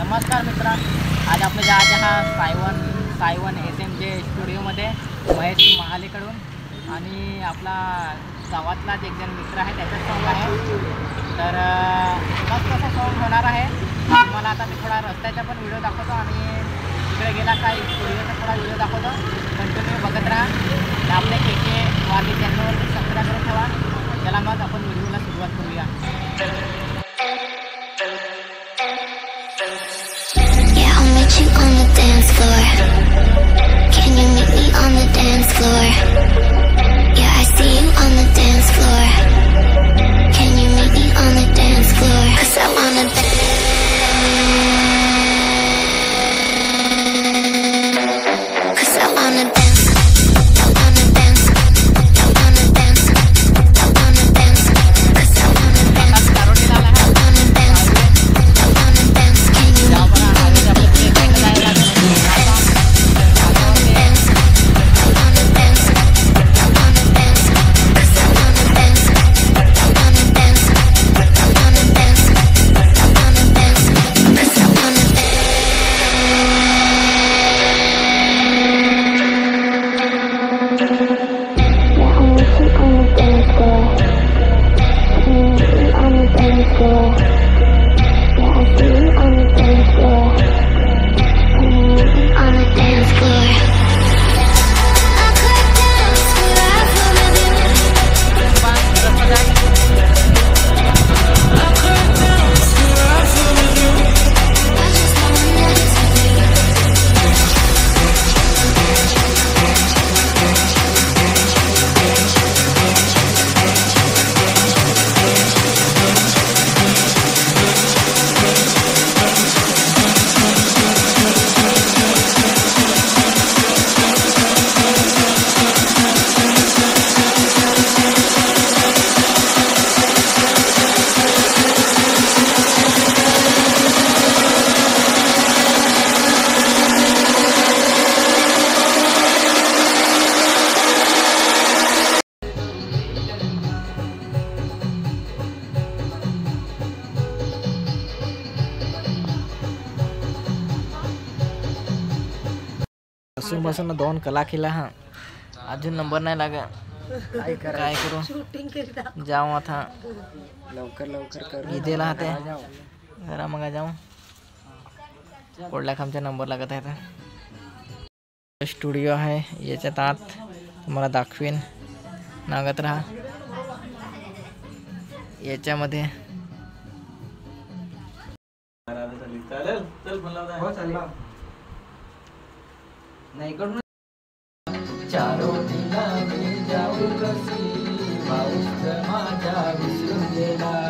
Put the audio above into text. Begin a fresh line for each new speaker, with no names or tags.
नमस्कार मित्रा, आज आपलं जायचं हा सायवन SMJ स्टुडिओमध्ये महेश महालेकडून आणि आपला गावातलाच एक जण मित्र आहे त्याचा सॉन्ग आहे. तर मस्त असं सॉन्ग होणार आहे. मला आता मी थोडा रस्त्याचा पण व्हिडिओ दाखवतो आणि तिकडे गेला काय स्टुडिओचा थोडा व्हिडिओ दाखवतो. कंटिन्यू बघत राहा. आपल्या KK वाली चॅनलवरती सबस्क्राईब करून ठेवा. चला मग आपण व्हिडिओला सुरुवात करूया.
You on the dance floor. Can you meet me on the dance floor? Yeah, I see you on the dance floor. Can you meet me on the dance floor? 'Cause I wanna dance.
बसून 2 कला केला हा अजून number नाही लागा. काय करू जाऊ आता लवकर कर इदेला हाते जरा मग जाऊ कोडल्या खामचा नंबर लागत आहे. स्टुडिओ आहे याच्यात आत तुम्हाला दाखवीन. नागत राहा याच्यामध्ये. चारो ठिकाणी जाऊ कशी पाऊस माझ्या विसरून गेला.